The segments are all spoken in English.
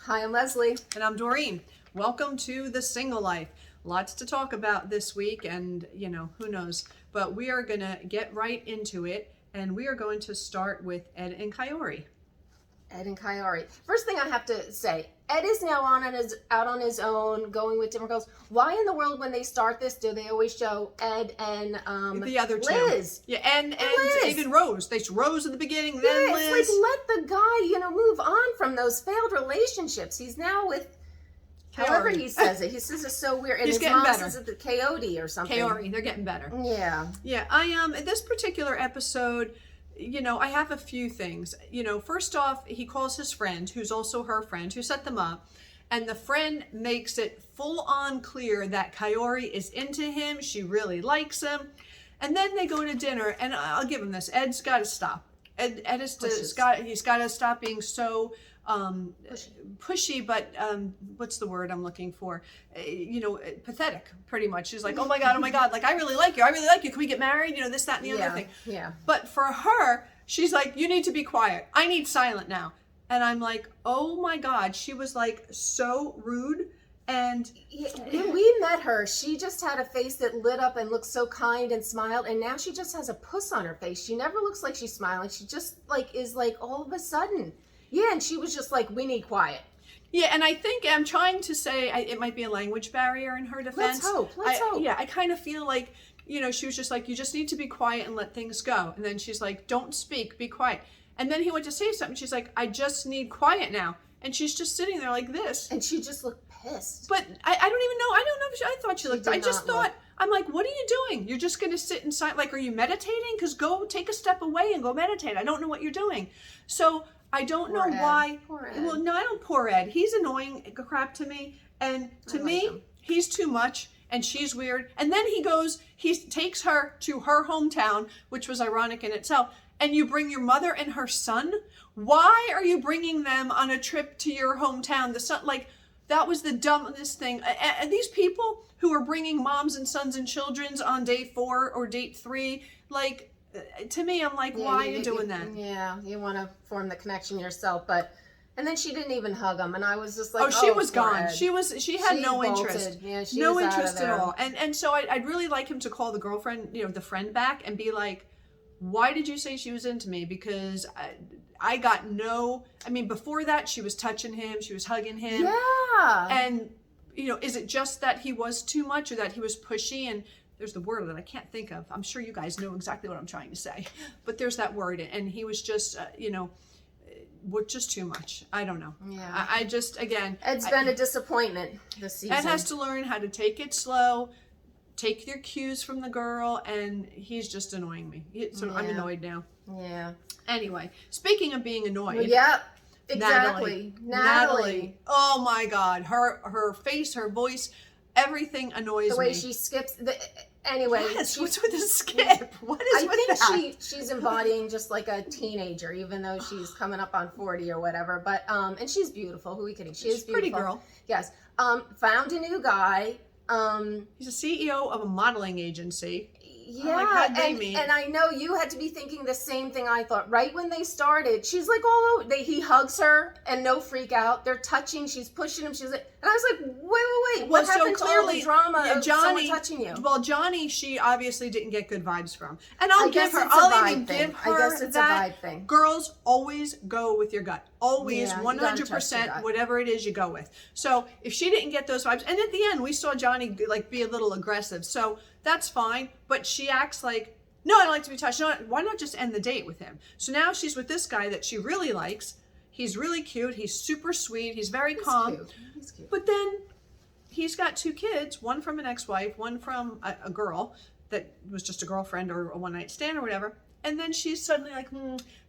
Hi, I'm Leslie. And I'm Doreen. Welcome to The Single Life. Lots to talk about this week, and who knows, but we are going to get right into it, and we are going to start with Ed and Coyote. Ed and Coyote. First thing I have to say, Ed is now out on his own, going with different girls. Why in the world, when they start this, do they always show Ed and the other two? Liz? Yeah, and Liz. even Rose. They Rose in the beginning, then Liz. It's like, let the guy, move on from those failed relationships. He's now with, however he says it. He says it's so weird. And He's his getting mom better. says it's the Coyote or something. Coyote, they're getting better. Yeah. Yeah, in this particular episode, I have a few things. First off, he calls his friend, who's also her friend, who set them up, and the friend makes it full on clear that Coyote is into him. She really likes him. And then they go to dinner, and I'll give him this. Ed's got to stop. Ed he's got to stop being so pushy, but what's the word I'm looking for? Pathetic, pretty much. She's like, oh my God, like, I really like you. Can we get married? This, that, and the other thing. Yeah. But for her, she's like, you need to be quiet. I need silent now. And I'm like, oh my God. She was like so rude. And when we met her, she just had a face that lit up and looked so kind and smiled. And now she just has a puss on her face. She never looks like she's smiling. She just is all of a sudden. Yeah, and she was just like, we need quiet. Yeah, and I think I'm trying to say it might be a language barrier in her defense. Let's hope. Yeah, I kind of feel like, she was just like, you just need to be quiet and let things go. And then she's like, don't speak, be quiet. And then he went to say something. She's like, I just need quiet now. And she's just sitting there like this. And she just looked pissed. But I don't even know. I don't know if I thought she looked. I just thought, I'm like, what are you doing? You're just going to sit inside. Like, are you meditating? Because go take a step away and go meditate. I don't know what you're doing. So I don't know why. Poor Ed. Well, no, I don't. Poor Ed. He's annoying crap to me. And to me, he's too much. And she's weird. And then he takes her to her hometown, which was ironic in itself. And you bring your mother and her son. Why are you bringing them on a trip to your hometown? The son, that was the dumbest thing. And these people who are bringing moms and sons and children's on day 4 or date 3, to me, I'm like, why are you doing that? Yeah, you want to form the connection yourself, and then she didn't even hug him, and I was just like, oh, she was gone. Ed. She had no bolted. interest. Yeah, she no was interest out of at there. all. And so I'd really like him to call the girlfriend, the friend back and be like, why did you say she was into me? Because I got no, before that, she was touching him, she was hugging him. Yeah. And, is it just that he was too much or that he was pushy? And there's the word that I can't think of. I'm sure you guys know exactly what I'm trying to say. But there's that word. And he was just, just too much. I don't know. Yeah. I just, again. Ed's been a disappointment this season. Ed has to learn how to take it slow. Take your cues from the girl, and he's just annoying me. So I'm annoyed now. Yeah. Anyway, speaking of being annoyed. Well, yep. Exactly. Natalie. Oh my God. Her face, her voice, everything annoys me. The way she skips. Anyway. Yes, what's with the skip? What is with that? I think she's embodying just like a teenager, even though she's coming up on 40 or whatever. But and she's beautiful. Who are we kidding? She is beautiful. Pretty girl. Yes. Found a new guy. He's a CEO of a modeling agency. Yeah, and I know you had to be thinking the same thing I thought. Right when they started, she's like all over. He hugs her and no freak out. They're touching. She's pushing him. She's like, and I was like, wait. What happened to all the drama of someone touching you? Well, Johnny, she obviously didn't get good vibes from. And I'll give her. I guess it's a vibe thing. Girls always go with your gut. Always, 100%. Whatever it is, you go with. So if she didn't get those vibes, and at the end we saw Johnny be a little aggressive. So that's fine. But she acts like, no, I don't like to be touched. No, why not just end the date with him? So now she's with this guy that she really likes. He's really cute. He's super sweet. He's very calm. He's cute. But then he's got 2 kids, one from an ex-wife, one from a girl that was just a girlfriend or a one-night stand or whatever. And then she's suddenly like,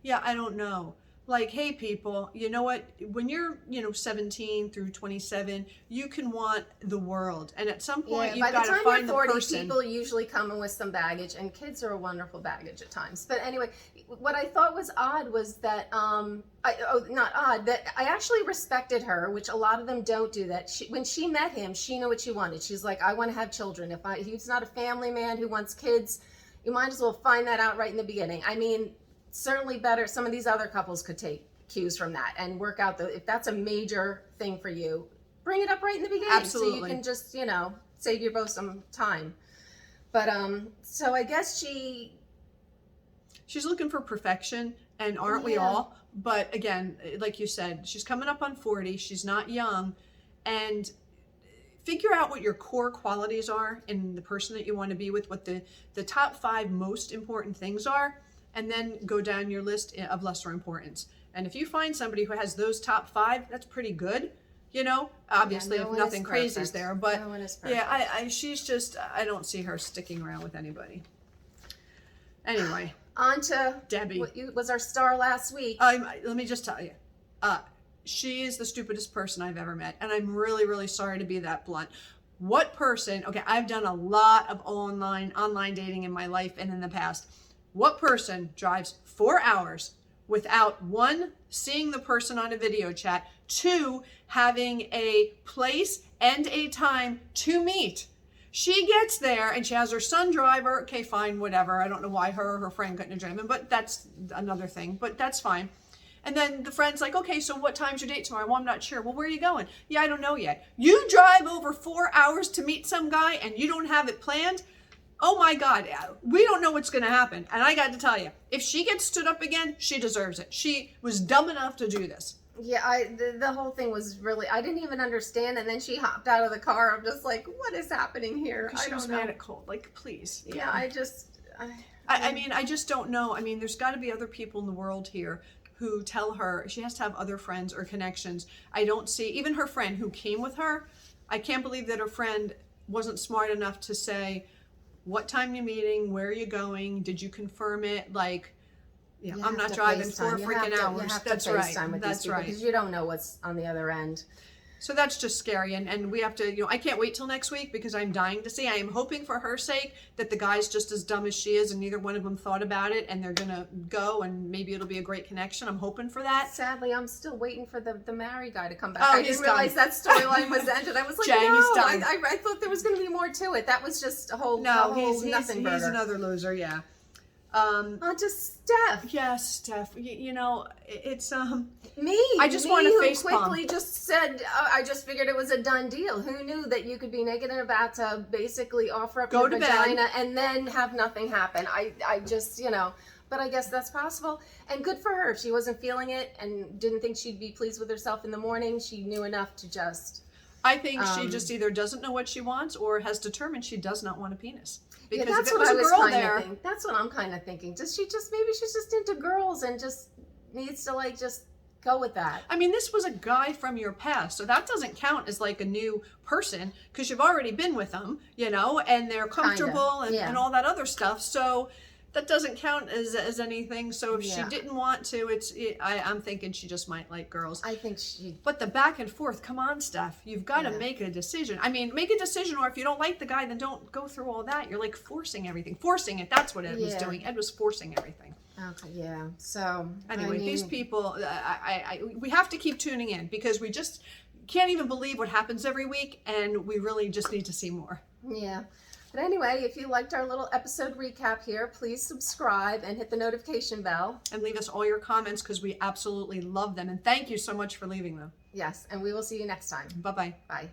yeah, I don't know. Like, hey, people, you know what? When you're, 17 through 27, you can want the world. And at some point, you've got to find the person. By the time you're 40, people usually come in with some baggage, and kids are a wonderful baggage at times. But anyway, what I thought was odd was that, not odd, that I actually respected her, which a lot of them don't do that. When she met him, she knew what she wanted. She's like, I want to have children. He's not a family man who wants kids, you might as well find that out right in the beginning. I mean, certainly better. Some of these other couples could take cues from that and work out if that's a major thing for you, bring it up right in the beginning. Absolutely. So you can just, save you both some time. But so I guess she's looking for perfection, and aren't we all? But again, like you said, she's coming up on 40. She's not young, and figure out what your core qualities are in the person that you want to be with, what the top 5 most important things are, and then go down your list of lesser importance. And if you find somebody who has those top 5, that's pretty good. Obviously, if nothing crazy is there, but no one is perfect. yeah, she's just, I don't see her sticking around with anybody. Anyway, on to Debbie. What was our star last week. Let me just tell you, she is the stupidest person I've ever met, and I'm really, really sorry to be that blunt. What person? Okay, I've done a lot of online dating in my life and in the past. What person drives 4 hours without, 1, seeing the person on a video chat, 2, having a place and a time to meet? She gets there and she has her son drive her. Okay, fine, whatever. I don't know why her or her friend couldn't drive him, but that's another thing, but that's fine. And then the friend's like, okay, so what time's your date tomorrow? Well, I'm not sure. Well, where are you going? Yeah, I don't know yet. You drive over 4 hours to meet some guy and you don't have it planned? Oh my God, we don't know what's going to happen. And I got to tell you, if she gets stood up again, she deserves it. She was dumb enough to do this. Yeah, the whole thing was really, I didn't even understand. And then she hopped out of the car. I'm just like, what is happening here? She was mad at Cole. Like, please. Yeah, I just don't know. I mean, there's got to be other people in the world here who tell her she has to have other friends or connections. I don't see, even her friend who came with her, I can't believe that her friend wasn't smart enough to say, what time you meeting? Where are you going? Did you confirm it? Like, yeah, I'm not driving 4 freaking hours. That's right. That's right. Because you don't know what's on the other end. So that's just scary. And we have to, I can't wait till next week because I'm dying to see. I am hoping for her sake that the guy's just as dumb as she is and neither one of them thought about it and they're going to go and maybe it'll be a great connection. I'm hoping for that. Sadly, I'm still waiting for the married guy to come back. Oh, I didn't realize that storyline was ended. I was like, Jay, no, he's done. I thought there was going to be more to it. That was just a whole nothing burger. He's another loser, yeah. On to Steph. Yes, Steph. It's Me. I just want to face quickly just said, I just figured it was a done deal. Who knew that you could be naked and about to basically offer up your vagina and then have nothing happen? I just, but I guess that's possible. And good for her. If she wasn't feeling it and didn't think she'd be pleased with herself in the morning, she knew enough to just... I think she just either doesn't know what she wants or has determined she does not want a penis. Because that's if it was what a girl there, that's what I'm kind of thinking. Maybe she's just into girls and just needs to just go with that. I mean, this was a guy from your past, so that doesn't count as like a new person because you've already been with them, and they're comfortable and all that other stuff. So that doesn't count as anything. So if she didn't want to, I'm thinking she just might like girls. I think she... But the back and forth, come on, Steph. You've got to make a decision. I mean, make a decision, or if you don't like the guy, then don't go through all that. You're like forcing everything. Forcing it. That's what Ed was doing. Ed was forcing everything. Okay, yeah. So, anyway, these people, we have to keep tuning in because we just can't even believe what happens every week, and we really just need to see more. Yeah. But anyway, if you liked our little episode recap here, please subscribe and hit the notification bell. And leave us all your comments because we absolutely love them. And thank you so much for leaving them. Yes, and we will see you next time. Bye-bye. Bye.